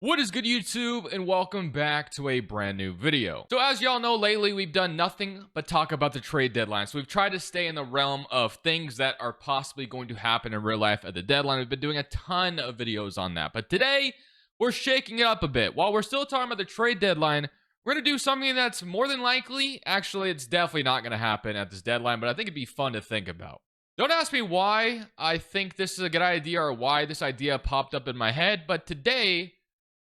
What is good, YouTube, and welcome back to a brand new video. So as y'all know, lately we've done nothing but talk about the trade deadline. So we've tried to stay in the realm of things that are possibly going to happen in real life at the deadline. We've been doing a ton of videos on that, but today we're shaking it up a bit. While we're still talking about the trade deadline, we're going to do something that's more than likely, actually it's definitely not going to happen at this deadline, but I think it'd be fun to think about. Don't ask me why I think this is a good idea or why this idea popped up in my head, but today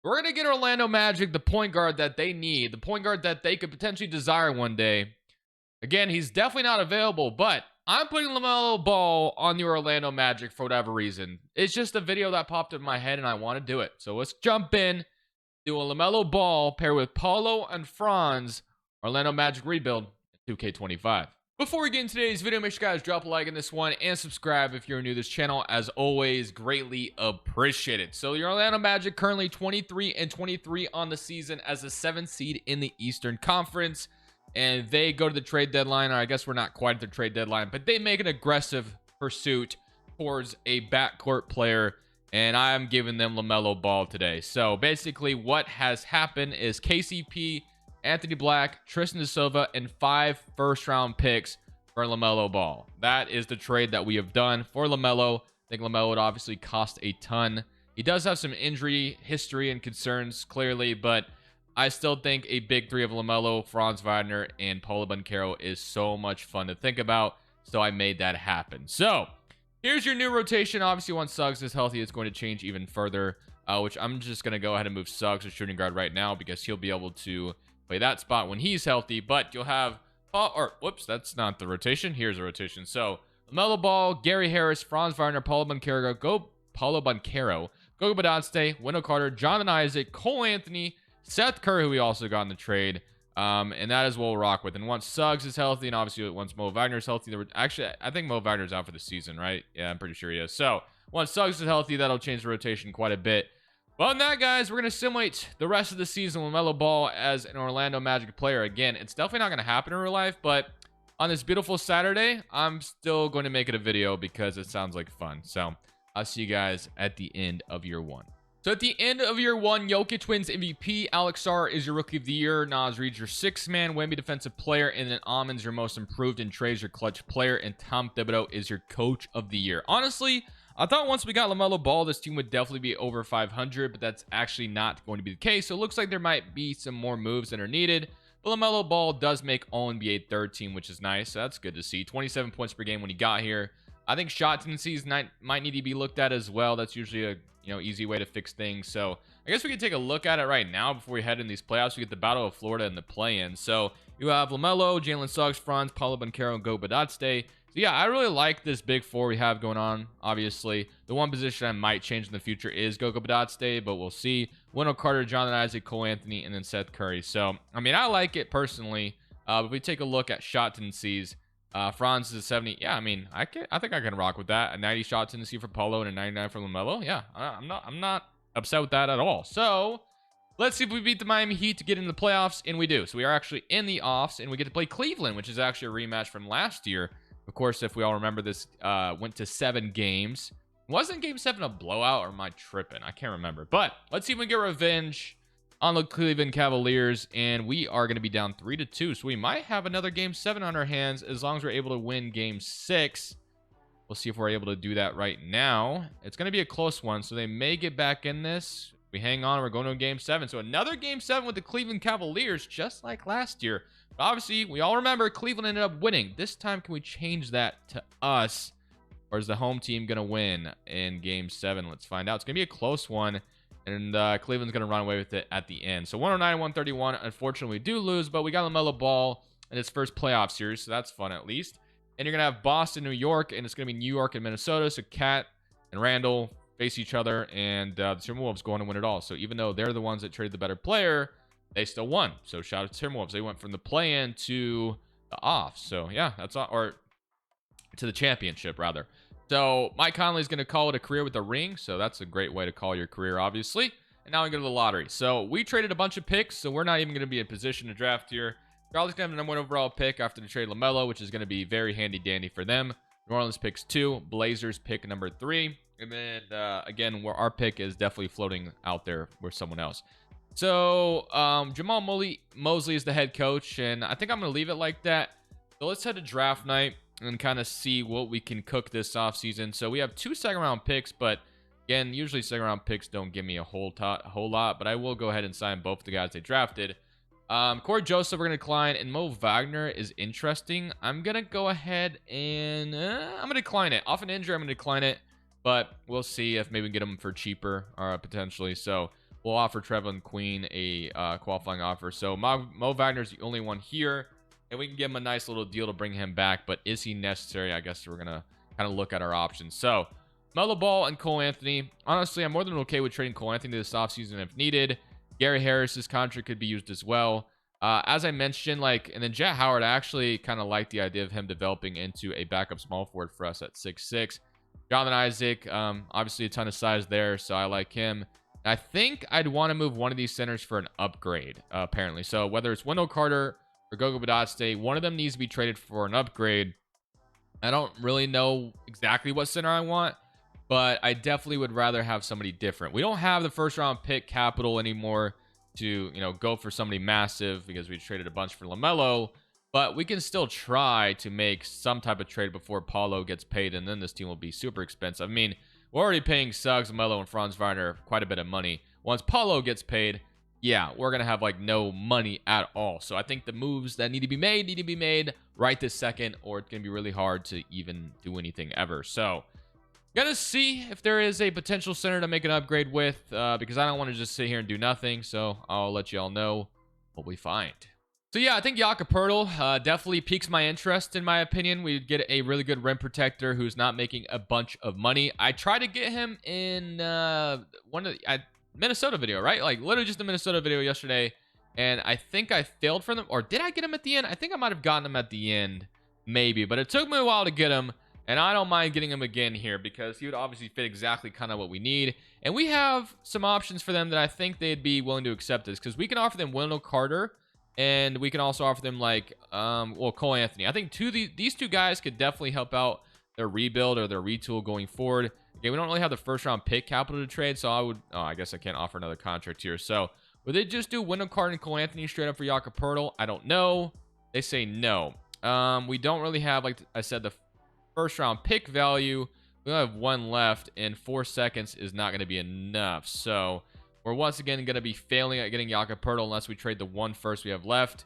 we're going to get Orlando Magic the point guard that they need, the point guard that they could potentially desire one day. Again, he's definitely not available, but I'm putting LaMelo Ball on the Orlando Magic for whatever reason. It's just a video that popped in my head and I want to do it. So let's jump in, do a LaMelo Ball pair with Paulo and Franz, Orlando Magic rebuild in 2K25. Before we get into today's video, make sure you guys drop a like on this one and subscribe if you're new to this channel. As always, greatly appreciated. So your Orlando Magic currently 23-23 on the season as a 7th seed in the Eastern Conference. And they go to the trade deadline, or I guess we're not quite at the trade deadline, but they make an aggressive pursuit towards a backcourt player. And I'm giving them LaMelo Ball today. So basically what has happened is KCP, Anthony Black, Tristan da Silva, and 5 first-round picks for LaMelo Ball. That is the trade that we have done for LaMelo. I think LaMelo would obviously cost a ton. He does have some injury history and concerns, clearly, but I still think a big three of LaMelo, Franz Wagner, and Paulo Banchero is so much fun to think about, so I made that happen. So, here's your new rotation. Obviously, once Suggs is healthy, it's going to change even further, which I'm just going to go ahead and move Suggs to shooting guard right now because he'll be able to play that spot when he's healthy. But you'll have whoops, that's not the rotation. Here's the rotation. So LaMelo Ball, Gary Harris, Franz Wagner, Paulo Banchero, Goga Badotste, Wendell Carter, Jonathan Isaac, Cole Anthony, Seth Curry, who we also got in the trade, and that is what we'll rock with. And once Suggs is healthy, and obviously once Mo Wagner's healthy, actually I think Mo Wagner's out for the season, right? Yeah, I'm pretty sure he is. So once Suggs is healthy, that'll change the rotation quite a bit. Well, on that, guys, we're going to simulate the rest of the season with LaMelo Ball as an Orlando Magic player. Again, it's definitely not going to happen in real life, but on this beautiful Saturday, I'm still going to make it a video because it sounds like fun. So I'll see you guys at the end of year one. So at the end of year one, Jokic wins MVP, Alex Sarr is your Rookie of the Year, Naz Reid's your 6th-man, Wemby Defensive Player, and then Amon's your Most Improved, and Trey's your Clutch Player, and Tom Thibodeau is your Coach of the Year. Honestly, I thought once we got LaMelo Ball, this team would definitely be over 500, but that's actually not going to be the case. So it looks like there might be some more moves that are needed. But LaMelo Ball does make All-NBA third team, which is nice. So that's good to see. 27 points per game when he got here. I think shot tendencies might need to be looked at as well. That's usually a easy way to fix things. So I guess we can take a look at it right now before we head in these playoffs. We get the Battle of Florida and the play-in. So you have LaMelo, Jalen Suggs, Franz, Paulo Banchero, and Goga Badotste. So yeah, I really like this big four we have going on. Obviously, the one position I might change in the future is Goga Badotste, but we'll see. Wendell Carter, Jonathan Isaac, Cole Anthony, and then Seth Curry. So, I mean, I like it personally. But if we take a look at shot tendencies, Franz is a 70. Yeah, I mean, I think I can rock with that. A 90 shot tendency for Paulo and a 99 for LaMelo. Yeah, I'm not upset with that at all. So let's see if we beat the Miami Heat to get into the playoffs, and we do. So we are actually in the offs, and we get to play Cleveland, which is actually a rematch from last year. Of course, if we all remember, this went to 7 games. Wasn't Game 7 a blowout, or am I tripping? I can't remember. But let's see if we can get revenge on the Cleveland Cavaliers, and we are going to be down 3-2. So we might have another Game 7 on our hands as long as we're able to win Game 6. We'll see if we're able to do that right now. It's going to be a close one, so they may get back in this. If we hang on, we're going to a Game 7. So another Game 7 with the Cleveland Cavaliers, just like last year. But obviously, we all remember Cleveland ended up winning. This time, can we change that to us? Or is the home team going to win in Game 7? Let's find out. It's going to be a close one. And Cleveland's going to run away with it at the end. So 109-131. Unfortunately, we do lose. But we got LaMelo Ball in his first playoff series. So that's fun at least. And you're going to have Boston, New York. And it's going to be New York and Minnesota. So Cat and Randall face each other. And the Timberwolves going to win it all. So even though they're the ones that traded the better player, they still won. So shout out to Timberwolves. They went from the play-in to the off. So yeah, that's all, or to the championship rather. So Mike Conley's going to call it a career with a ring. So that's a great way to call your career, obviously. And now we go to the lottery. So we traded a bunch of picks. So we're not even going to be in position to draft here. Charlotte's going to have the number 1 overall pick after the trade LaMelo, which is going to be very handy dandy for them. New Orleans picks 2. Blazers pick number 3. And then again, where our pick is definitely floating out there with someone else. So Jamal Mosley is the head coach, and I think I'm going to leave it like that. So let's head to draft night and kind of see what we can cook this offseason. So we have 2 second-round picks, but again, usually second-round picks don't give me a whole lot, but I will go ahead and sign both the guys they drafted. Corey Joseph, we're going to decline, and Mo Wagner is interesting. I'm going to go ahead and I'm going to decline it. Off an injury, I'm going to decline it, but we'll see if maybe we can get him for cheaper potentially. So we'll offer Trevin Queen a qualifying offer. So Mo Wagner's the only one here, and we can give him a nice little deal to bring him back, but is he necessary? I guess we're going to kind of look at our options. So Melo Ball and Cole Anthony. Honestly, I'm more than okay with trading Cole Anthony this offseason if needed. Gary Harris's contract could be used as well. As I mentioned, and then Jet Howard, I actually kind of like the idea of him developing into a backup small forward for us at 6'6". Jonathan Isaac, obviously a ton of size there, so I like him. I think I'd want to move one of these centers for an upgrade, apparently. So whether it's Wendell Carter or Goga Badatste, one of them needs to be traded for an upgrade. I don't really know exactly what center I want, but I definitely would rather have somebody different. We don't have the first round pick capital anymore to, go for somebody massive because we traded a bunch for LaMelo, but we can still try to make some type of trade before Paulo gets paid, and then this team will be super expensive. I mean, we're already paying Suggs, LaMelo, and Franz Wagner quite a bit of money. Once Paulo gets paid, yeah, we're going to have no money at all. So I think the moves that need to be made right this second, or it's going to be really hard to even do anything ever. So gonna see if there is a potential center to make an upgrade with, because I don't want to just sit here and do nothing. So I'll let you all know what we find. So yeah, I think Jakob Poeltl definitely piques my interest, in my opinion. We get a really good rim protector who's not making a bunch of money. I tried to get him in one of the Minnesota video, right? Literally just the Minnesota video yesterday, and I think I failed for them. Or did I get him at the end? I think I might have gotten him at the end, maybe, but it took me a while to get him. And I don't mind getting him again here because he would obviously fit exactly kind of what we need. And we have some options for them that I think they'd be willing to accept this, because we can offer them Wendell Carter, and we can also offer them Cole Anthony. I think these two guys could definitely help out their rebuild or their retool going forward. Okay, we don't really have the first round pick capital to trade, so I guess I can't offer another contract here. So would they just do Wendell Carter and Cole Anthony straight up for Jakob Poeltl? I don't know. They say no. We don't really have, like I said, the first round pick value. We only have 1 left, and 4 seconds is not going to be enough. So we're once again going to be failing at getting Jakob Poeltl unless we trade the 1 first we have left,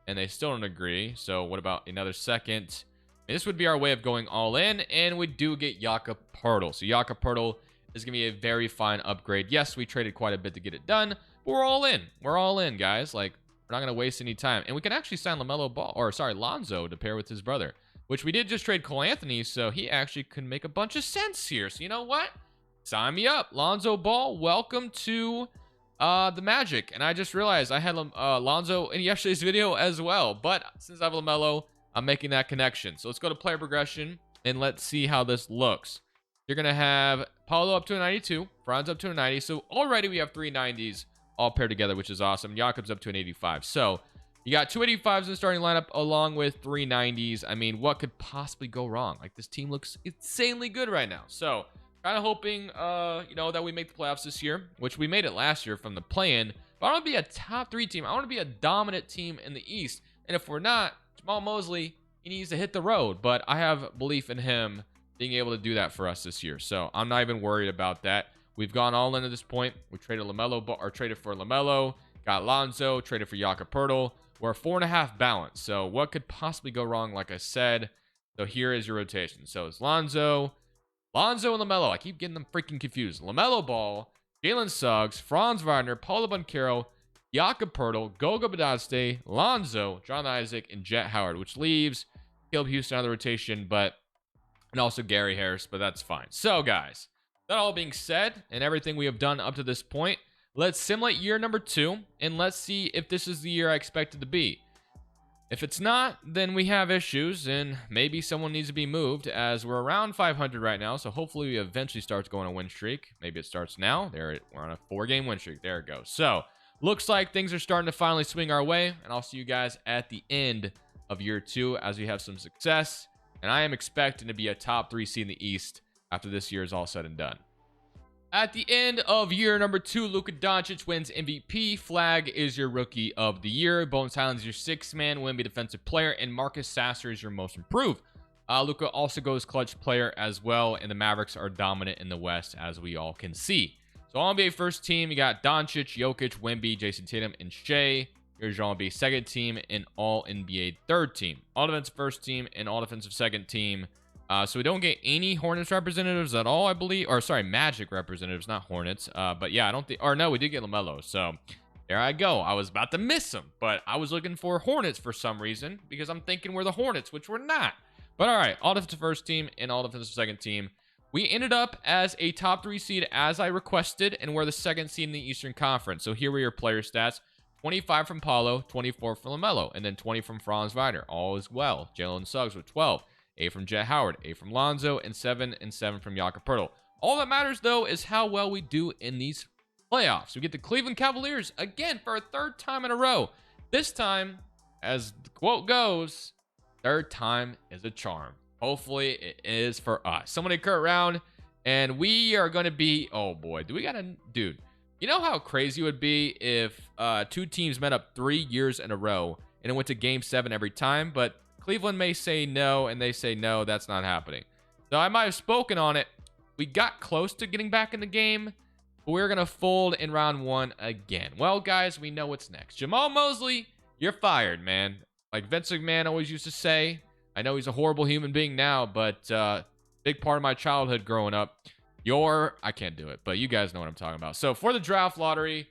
and they still don't agree. So what about another second? And this would be our way of going all in, and we do get Jakob Poeltl. So Jakob Poeltl is going to be a very fine upgrade. Yes, we traded quite a bit to get it done, but we're all in. We're all in, guys. We're not going to waste any time. And we can actually sign Lonzo to pair with his brother, which we did just trade Cole Anthony, so he actually could make a bunch of sense here. So you know what? Sign me up. Lonzo Ball, welcome to the Magic. And I just realized I had Lonzo in yesterday's video as well. But since I have LaMelo, I'm making that connection. So let's go to player progression, and let's see how this looks. You're going to have Paulo up to a 92, Franz up to a 90. So already we have 3 90s all paired together, which is awesome. Jakob's up to an 85. So you got 2 85s in the starting lineup along with 3 90s. I mean, what could possibly go wrong? This team looks insanely good right now. So kind of hoping, that we make the playoffs this year, which we made it last year from the play-in. But I want to be a top 3 team. I want to be a dominant team in the East. And if we're not, Jamal Mosley, he needs to hit the road. But I have belief in him being able to do that for us this year. So I'm not even worried about that. We've gone all in at this point. We traded traded for LaMelo, got Lonzo, traded for Jakob Poeltl. We're 4.5 balance. So what could possibly go wrong, like I said? So here is your rotation. So it's Lonzo and LaMelo. I keep getting them freaking confused. LaMelo Ball, Jalen Suggs, Franz Wagner, Paulo Banchero, Jakob Poeltl, Goga Badatste, Lonzo, John Isaac, and Jet Howard, which leaves Caleb Houston out of the rotation, and also Gary Harris, but that's fine. So, guys, that all being said, and everything we have done up to this point, let's simulate year number 2, and let's see if this is the year I expect it to be. If it's not, then we have issues, and maybe someone needs to be moved, as we're around 500 right now, so hopefully we eventually start to go on a win streak. Maybe it starts now. We're on a 4-game win streak. There it goes. So, looks like things are starting to finally swing our way, and I'll see you guys at the end of year 2 as we have some success. And I am expecting to be a top 3 seed in the East after this year is all said and done. At the end of year number 2, Luka Doncic wins MVP. Flag is your Rookie of the Year. Bones Highland is your 6th man. Wemby Defensive Player. And Marcus Sasser is your Most Improved. Luka also goes Clutch Player as well. And the Mavericks are dominant in the West, as we all can see. So All-NBA first team, you got Doncic, Jokic, Wemby, Jason Tatum, and Shea. Here's your All-NBA second team and All-NBA third team. All-Defensive first team and All-Defensive second team. So we don't get any Hornets representatives at all, I believe. Or, sorry, Magic representatives, not Hornets. But, yeah, I don't think... Or, no, we did get LaMelo. So, there I go. I was about to miss him. But I was looking for Hornets for some reason. Because I'm thinking we're the Hornets, which we're not. But, all right. All-Defensive first team and All-Defensive second team. We ended up as a top 3 seed as I requested. And we're the 2nd seed in the Eastern Conference. So, here were your player stats. 25 from Paulo, 24 from LaMelo. And then 20 from Franz Wagner. All is well. Jalen Suggs with 12. 8 from Jet Howard, 8 from Lonzo, and 7 from Jakob Poeltl. All that matters, though, is how well we do in these playoffs. We get the Cleveland Cavaliers again for a 3rd time in a row. This time, as the quote goes, 3rd time is a charm. Hopefully, it is for us. Somebody Kurt Round, and we are going to be... Oh, boy. Do we got a... Dude, you know how crazy it would be if 2 teams met up 3 years in a row, and it went to Game 7 every time, but... Cleveland may say no, and they say no, that's not happening. So I might have spoken on it. We got close to getting back in the game, but we're going to fold in round 1 again. Well, guys, we know what's next. Jamal Mosley, you're fired, man. Like Vince McMahon always used to say. I know he's a horrible human being now, but big part of my childhood growing up. I can't do it, but you guys know what I'm talking about. So for the draft lottery...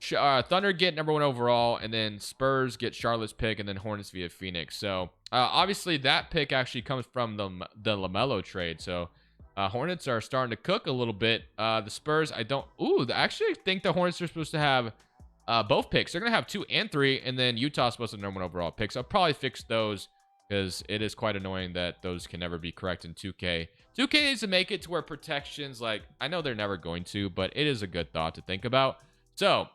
Thunder get number 1 overall, and then Spurs get Charlotte's pick, and then Hornets via Phoenix. So obviously that pick actually comes from the LaMelo trade. So Hornets are starting to cook a little bit. The Spurs, I actually think the Hornets are supposed to have both picks. They're gonna have 2 and 3, and then Utah's supposed to have number 1 overall picks. I'll probably fix those because it is quite annoying that those can never be correct in 2K. 2K needs to make it to where protections, like, I know they're never going to, but it is a good thought to think about. So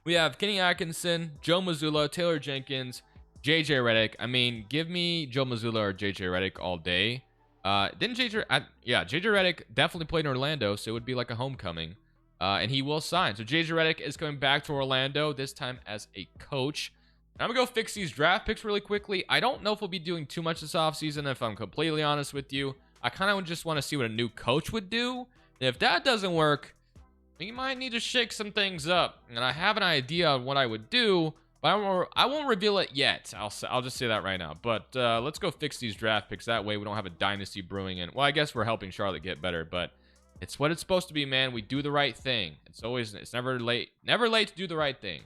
we have Kenny Atkinson, Joe Mazzulla, Taylor Jenkins, JJ Redick. I mean, give me Joe Mazzulla or JJ Redick all day. JJ Redick definitely played in Orlando, so it would be like a homecoming. And he will sign. So JJ Redick is coming back to Orlando, this time as a coach. And I'm going to go fix these draft picks really quickly. I don't know if we'll be doing too much this offseason, if I'm completely honest with you. I kind of just want to see what a new coach would do. And if that doesn't work, we might need to shake some things up, and I have an idea on what I would do, but I won't reveal it yet. I'll just say that right now. But let's go fix these draft picks. That way we don't have a dynasty brewing. And well, I guess we're helping Charlotte get better, but it's what it's supposed to be, man. We do the right thing. It's never late to do the right thing.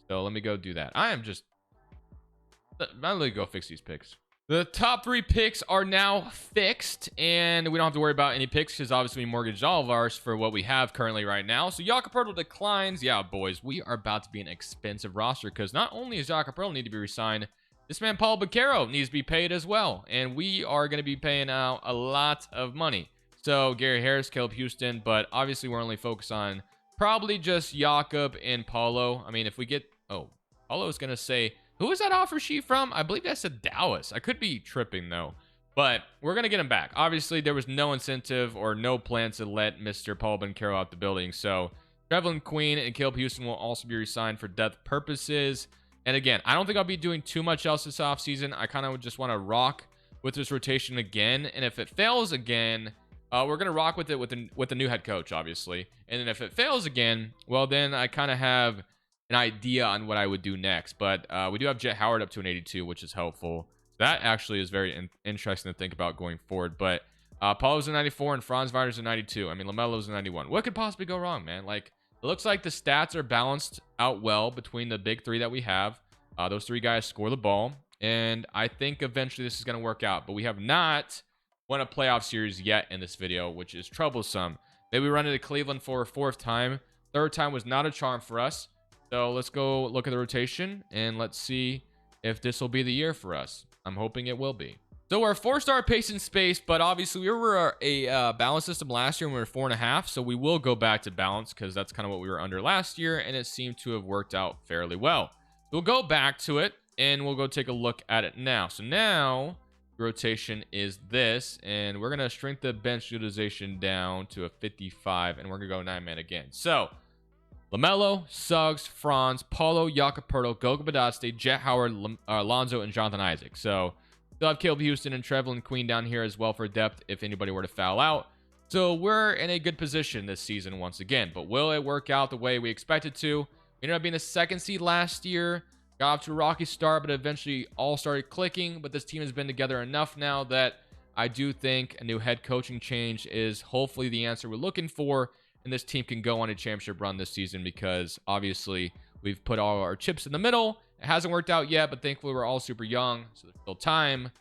So let me go do that. I'm gonna go fix these picks. The top 3 picks are now fixed, and we don't have to worry about any picks because obviously we mortgaged all of ours for what we have currently right now. So Jakob Poeltl declines. Yeah, boys, we are about to be an expensive roster because not only does Jakob Poeltl need to be re-signed, this man Paul Baccaro needs to be paid as well, and we are going to be paying out a lot of money. So Gary Harris, Caleb Houston, but obviously we're only focused on probably just Jakob and Paulo. I mean, if we get... Oh, Paulo is going to say... Who was that offer sheet from? I believe that said Dallas. I could be tripping, though. But we're going to get him back. Obviously, there was no incentive or no plans to let Mr. Paul Baccaro out the building. So, Trevelin Queen and Caleb Houston will also be re-signed for depth purposes. And again, I don't think I'll be doing too much else this offseason. I kind of just want to rock with this rotation again. And if it fails again, we're going to rock with it with the new head coach, obviously. And then if it fails again, well, then I kind of have an idea on what I would do next. But we do have Jet Howard up to an 82, which is helpful. That actually is very interesting to think about going forward. But Paulo's a 94 and Franz Wagner's a 92. I mean, LaMelo's a 91. What could possibly go wrong, man? Like, it looks like the stats are balanced out well between the big 3 that we have. Those 3 guys score the ball. And I think eventually this is going to work out. But we have not won a playoff series yet in this video, which is troublesome. Maybe we run into Cleveland for a 4th time. 3rd time was not a charm for us. So let's go look at the rotation and let's see if this will be the year for us. I'm hoping it will be. So we're a 4-star pace and space, but obviously we were a balance system last year and we were 4.5. So we will go back to balance because that's kind of what we were under last year, and it seemed to have worked out fairly well. We'll go back to it and we'll go take a look at it now. So now rotation is this, and we're gonna shrink the bench utilization down to a 55, and we're gonna go 9-man again. So LaMelo, Suggs, Franz, Paulo, Jakob, Goga Badaste, Jet Howard, Alonzo, and Jonathan Isaac. So still have Caleb Houston and Trevelyan Queen down here as well for depth if anybody were to foul out. So we're in a good position this season once again. But will it work out the way we expected to? We ended up being the 2nd seed last year. Got off to a rocky start, but eventually all started clicking. But this team has been together enough now that I do think a new head coaching change is hopefully the answer we're looking for. And this team can go on a championship run this season because obviously we've put all our chips in the middle. It hasn't worked out yet, but thankfully we're all super young, so there's still time.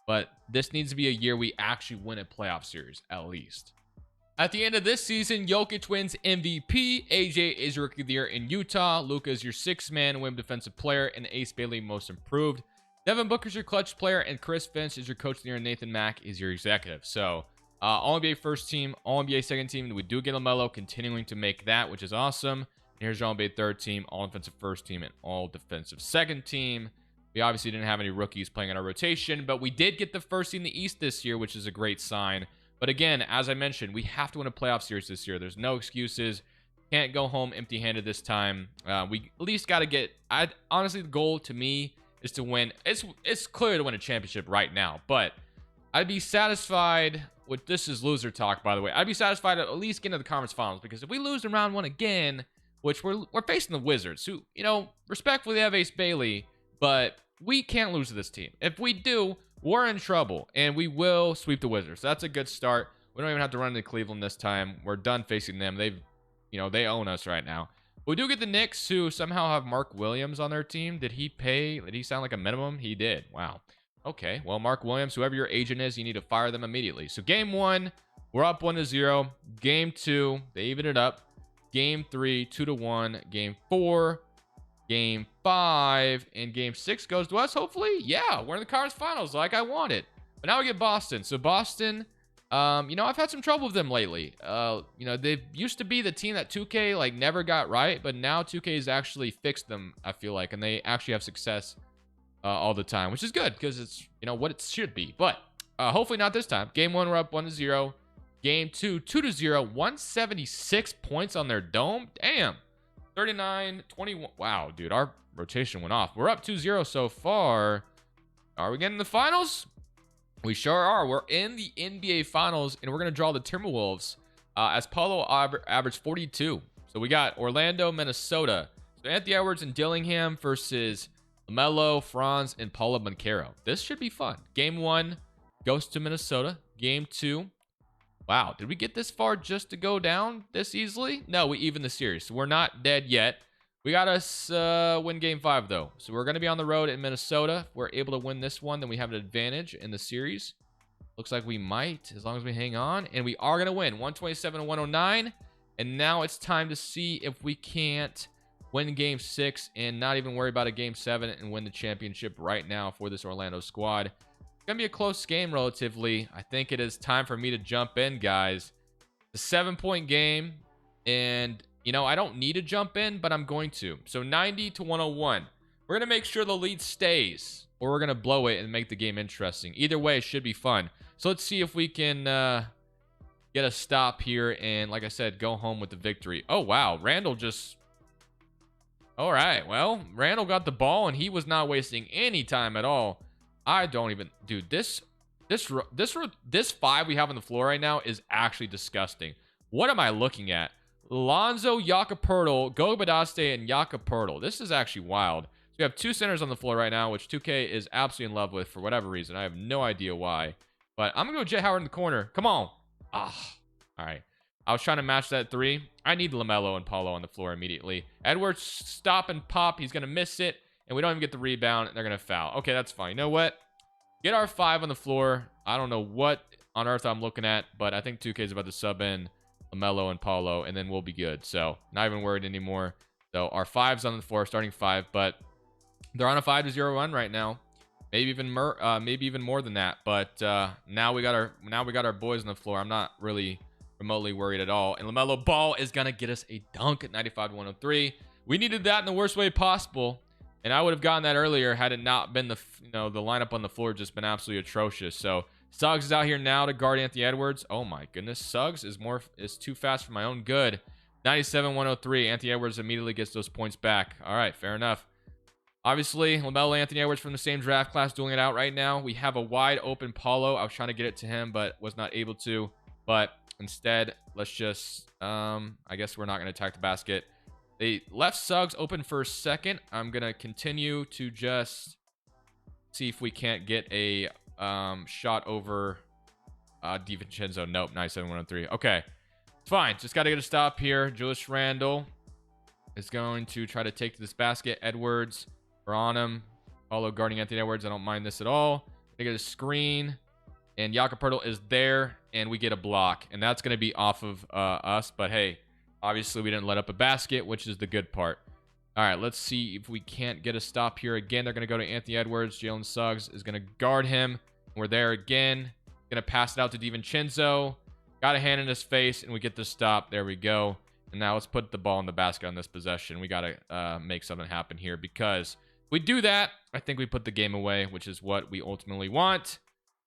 But this needs to be a year we actually win a playoff series, at least. At the end of this season, Jokic wins MVP, AJ is your Rookie of the Year in Utah, Luka is your 6th-man win defensive player, and Ace Bailey most improved. Devin Booker's your clutch player, and Chris Finch is your Coach of the Year, and Nathan Mack is your executive. So All-NBA first team, All-NBA second team. We do get LaMelo continuing to make that, which is awesome. And here's your All-NBA third team, All-Defensive first team, and All-Defensive second team. We obviously didn't have any rookies playing in our rotation, but we did get the first seed in the East this year, which is a great sign. But again, as I mentioned, we have to win a playoff series this year. There's no excuses. Can't go home empty-handed this time. We at least got to get... honestly, the goal to me is to win. It's clear to win a championship right now, but I'd be satisfied... This is loser talk, by the way. I'd be satisfied at least getting to the conference finals, because if we lose in round 1 again, which we're facing the Wizards, who, you know, respectfully have Ace Bailey, but we can't lose to this team. If we do, we're in trouble, and we will sweep the Wizards. So that's a good start. We don't even have to run into Cleveland this time. We're done facing them. They own us right now. We do get the Knicks, who somehow have Mark Williams on their team. Did he sound like a minimum? He did. Wow. Okay, well, Mark Williams, whoever your agent is, you need to fire them immediately. So game 1, we're up 1-0. Game 2, they even it up. Game 3, 2-1. Game 4, game 5, and game 6 goes to us, hopefully. Yeah, we're in the conference finals like I wanted. But now we get Boston. So Boston, I've had some trouble with them lately. They used to be the team that 2K never got right, but now 2K has actually fixed them, I feel like, and they actually have success all the time, which is good because it's what it should be. But hopefully not this time. Game 1, we're up 1-0. Game 2, 2-0. 176 points on their dome. Damn. 39-21. Wow, dude, our rotation went off. We're up 2-0 so far. Are we getting the finals? We sure are. We're in the NBA finals, and we're gonna draw the Timberwolves as Paulo averaged 42. So we got Orlando, Minnesota. So Anthony Edwards and Dillingham versus LaMelo, Franz, and Paulo Banchero. This should be fun. Game 1 goes to Minnesota. Game 2. Wow, did we get this far just to go down this easily? No, we even the series. So we're not dead yet. We got us win Game 5, though. So we're going to be on the road in Minnesota. If we're able to win this one, then we have an advantage in the series. Looks like we might, as long as we hang on. And we are going to win 127-109. And now it's time to see if we can't win Game 6 and not even worry about a Game 7 and win the championship right now for this Orlando squad. It's going to be a close game relatively. I think it is time for me to jump in, guys. It's a 7-point game, and, I don't need to jump in, but I'm going to. So 90-101. We're going to make sure the lead stays, or we're going to blow it and make the game interesting. Either way, it should be fun. So let's see if we can get a stop here and, like I said, go home with the victory. Oh, wow. Randall just... All right, well, Randall got the ball, and he was not wasting any time at all. I don't even... Dude, this 5 we have on the floor right now is actually disgusting. What am I looking at? Lonzo, Jakob, Goga Badaste, and Jakob. This is actually wild. So we have 2 centers on the floor right now, which 2K is absolutely in love with for whatever reason. I have no idea why. But I'm going to go Jet Howard in the corner. Come on. All right. I was trying to match that 3. I need LaMelo and Paulo on the floor immediately. Edwards, stop and pop. He's going to miss it. And we don't even get the rebound. And they're going to foul. Okay, that's fine. You know what? Get our 5 on the floor. I don't know what on earth I'm looking at, but I think 2K is about to sub in LaMelo and Paulo, and then we'll be good. So not even worried anymore. So our 5's on the floor, starting 5, but they're on a 5-0 run right now. Maybe even more than that. But now we got our boys on the floor. I'm not really remotely worried at all. And LaMelo Ball is gonna get us a dunk at 95-103. We needed that in the worst way possible. And I would have gotten that earlier had it not been the lineup on the floor just been absolutely atrocious. So Suggs is out here now to guard Anthony Edwards. Oh my goodness, Suggs is too fast for my own good. 97-103. Anthony Edwards immediately gets those points back. All right, fair enough. Obviously, LaMelo, Anthony Edwards from the same draft class dueling it out right now. We have a wide open Paulo. I was trying to get it to him, but was not able to. But instead, let's just, I guess we're not going to attack the basket. They left Suggs open for a second. I'm going to continue to just see if we can't get a shot over DiVincenzo. Nope, 97-103. Okay, it's fine. Just got to get a stop here. Julius Randle is going to try to take to this basket. Edwards, we're on him. Paulo guarding Anthony Edwards. I don't mind this at all. They get a screen, and Jakob Poeltl is there, and we get a block. And that's going to be off of us, but hey, obviously we didn't let up a basket, which is the good part. All right, let's see if we can't get a stop here. Again, they're going to go to Anthony Edwards. Jalen Suggs is going to guard him. We're there again. Going to pass it out to DiVincenzo. Got a hand in his face, and we get the stop. There we go. And now let's put the ball in the basket on this possession. We got to make something happen here, because if we do that, I think we put the game away, which is what we ultimately want.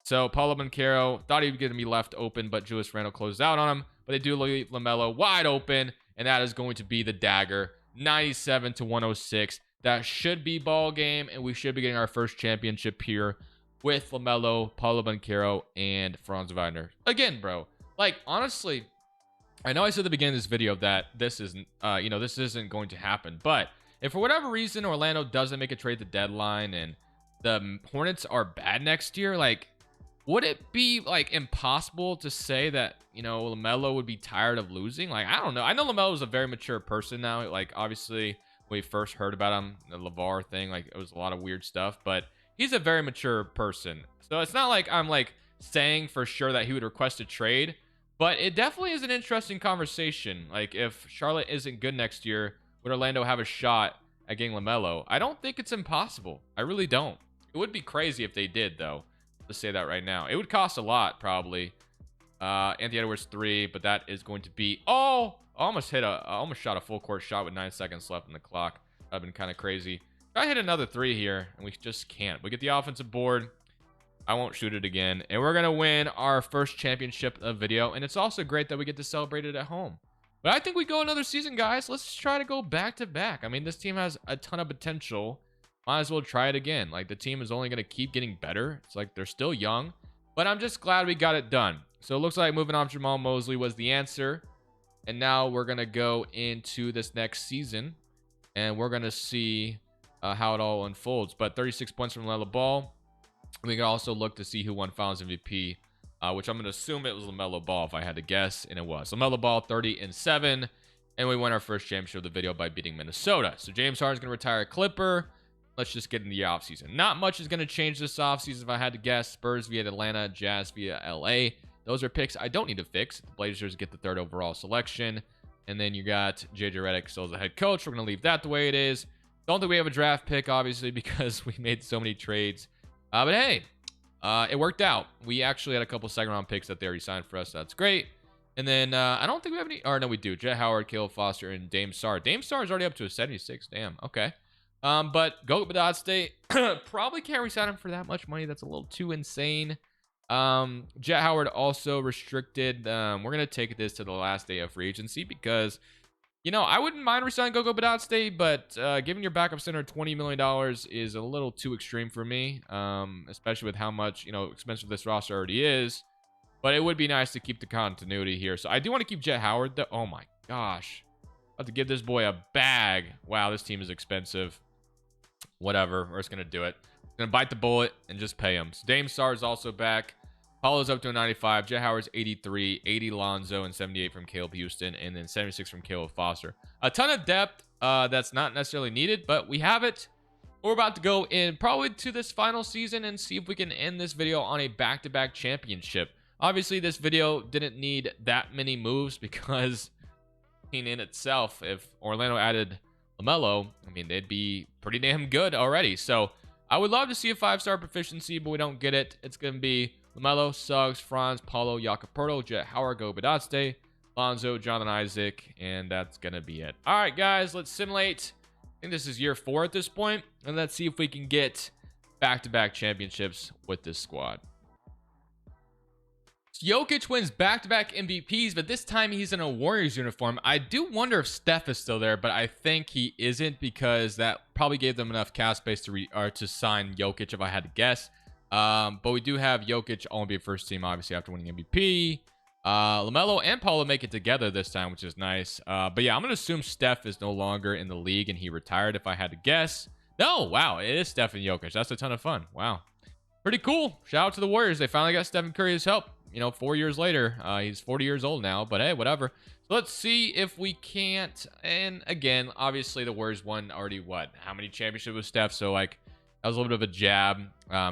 So Paolo Banchero thought he was going to be left open, but Julius Randle closed out on him. But they do leave LaMelo wide open, and that is going to be the dagger. 97-106. That should be ball game, and we should be getting our first championship here with LaMelo, Paolo Banchero, and Franz Wagner. Again, bro, like, honestly, I know I said at the beginning of this video that this isn't, this isn't going to happen. But if for whatever reason Orlando doesn't make a trade at the deadline and the Hornets are bad next year, like, would it be, like, impossible to say that, LaMelo would be tired of losing? Like, I don't know. I know LaMelo is a very mature person now. Like, obviously, when we first heard about him, the LeVar thing, like, it was a lot of weird stuff. But he's a very mature person. So it's not like I'm, like, saying for sure that he would request a trade. But it definitely is an interesting conversation. Like, if Charlotte isn't good next year, would Orlando have a shot at getting LaMelo? I don't think it's impossible. I really don't. It would be crazy if they did, though. Let's say that right now. It would cost a lot, probably. Anthony Edwards 3, but that is going to be... Oh! I almost shot a full court shot with 9 seconds left on the clock. That'd been kind of crazy. I hit another 3 here, and we just can't. We get the offensive board. I won't shoot it again. And we're going to win our first championship of video. And it's also great that we get to celebrate it at home. But I think we go another season, guys. Let's try to go back to back. I mean, this team has a ton of potential. Might as well try it again. Like, the team is only going to keep getting better. It's like they're still young. But I'm just glad we got it done. So it looks like moving on Jamal Mosley was the answer. And now we're going to go into this next season. And we're going to see how it all unfolds. But 36 points from LaMelo Ball. We can also look to see who won Finals MVP. Which I'm going to assume it was LaMelo Ball if I had to guess. And it was. LaMelo Ball 30-7. And we won our first championship of the video by beating Minnesota. So James Harden's going to retire a Clipper. Let's just get in the offseason. Not much is going to change this offseason if I had to guess. Spurs via Atlanta, Jazz via LA. Those are picks I don't need to fix. The Blazers get the 3rd overall selection. And then you got JJ Redick still as the head coach. We're going to leave that the way it is. Don't think we have a draft pick, obviously, because we made so many trades. But hey, it worked out. We actually had a couple second-round picks that they already signed for us. So that's great. And then I don't think we have any... Or no, we do. Jet Howard, Caleb Foster, and Dame Sarr. Dame Sarr is already up to a 76. Damn. Okay. But Goga Badate probably can't resign him for that much money. That's a little too insane. Jet Howard also restricted. We're going to take this to the last day of free agency because, I wouldn't mind resigning Goga Badate, but giving your backup center $20 million is a little too extreme for me, especially with how much, expensive this roster already is. But it would be nice to keep the continuity here. So I do want to keep Jet Howard, though. Oh, my gosh. About to give this boy a bag. Wow, this team is expensive. Whatever, we're just going to do it. Going to bite the bullet and just pay him. So Dame Sarr is also back. Paulo's up to a 95. Jet Howard's 83. 80 Lonzo and 78 from Caleb Houston. And then 76 from Caleb Foster. A ton of depth that's not necessarily needed, but we have it. We're about to go in probably to this final season and see if we can end this video on a back-to-back championship. Obviously, this video didn't need that many moves because in itself, if Orlando added LaMelo, I mean, they'd be pretty damn good already. So I would love to see a 5-star proficiency, but we don't get it. It's going to be LaMelo, Suggs, Franz, Paulo, Jakob Poeltl, Jet Howard, Goga Badate, Lonzo, Jonathan Isaac, and that's going to be it. All right, guys, let's simulate think this is year 4 at this point, and let's see if we can get back-to-back championships with this squad. Jokic wins back-to-back MVPs, but this time he's in a Warriors uniform. I do wonder if Steph is still there, but I think he isn't because that probably gave them enough cap space to sign Jokic if I had to guess. But we do have Jokic only be first team, obviously, after winning MVP. LaMelo and Paulo make it together this time, which is nice. But yeah, I'm going to assume Steph is no longer in the league and he retired if I had to guess. No, wow, it is Steph and Jokic. That's a ton of fun. Wow. Pretty cool. Shout out to the Warriors. They finally got Stephen Curry's help. You know, 4 years later. He's 40 years old now, but hey, whatever. So let's see if we can't. And again, obviously the Warriors won already how many championships with Steph? So like that was a little bit of a jab.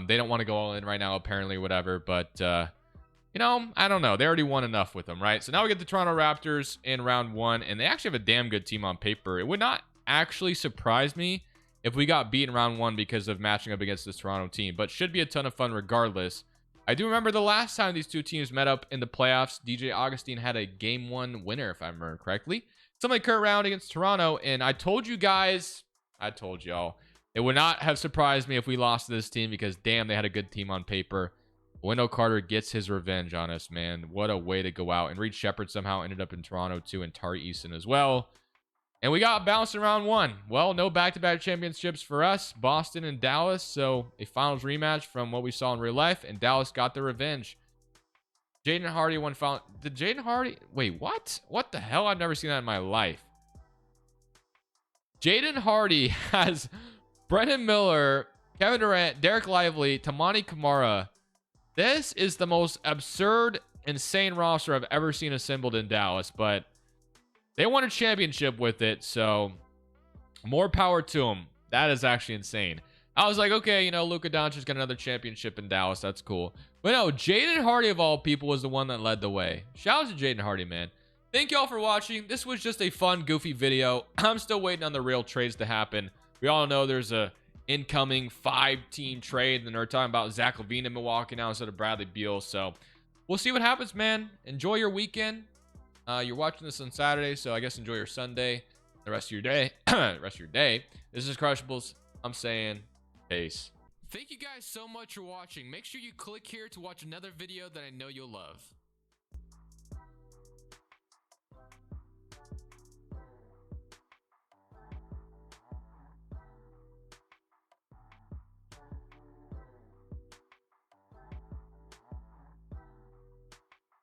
They don't want to go all in right now, apparently, whatever. But you know, I don't know. They already won enough with them, right? So now we get the Toronto Raptors in round 1, and they actually have a damn good team on paper. It would not actually surprise me if we got beat in round 1 because of matching up against this Toronto team, but should be a ton of fun regardless. I do remember the last time these two teams met up in the playoffs, DJ Augustine had a game 1 winner, if I remember correctly. Something like current round against Toronto, and I told you guys, I told y'all, it would not have surprised me if we lost to this team because damn, they had a good team on paper. Wendell Carter gets his revenge on us, man. What a way to go out. And Reed Shepherd somehow ended up in Toronto too, and Tari Eason as well. And we got bounced in round 1. Well, no back-to-back championships for us, Boston and Dallas. So a finals rematch from what we saw in real life, and Dallas got their revenge. Jaden Hardy won final. Did Jaden Hardy? Wait, what? What the hell? I've never seen that in my life. Jaden Hardy has Brendan Miller, Kevin Durant, Derek Lively, Tamani Kamara. This is the most absurd, insane roster I've ever seen assembled in Dallas, but they won a championship with it, so more power to them. That is actually insane. I was like, okay, you know, Luka Doncic got another championship in Dallas. That's cool. But no, Jaden Hardy, of all people, was the one that led the way. Shout out to Jaden Hardy, man. Thank y'all for watching. This was just a fun, goofy video. I'm still waiting on the real trades to happen. We all know there's a incoming 5-team trade, and they're talking about Zach LaVine in Milwaukee now instead of Bradley Beal. So we'll see what happens, man. Enjoy your weekend. You're watching this on Saturday, so I guess enjoy your Sunday, the rest of your day. This is Crushables. I'm saying peace. Thank you guys so much for watching. Make sure you click here to watch another video that I know you'll love.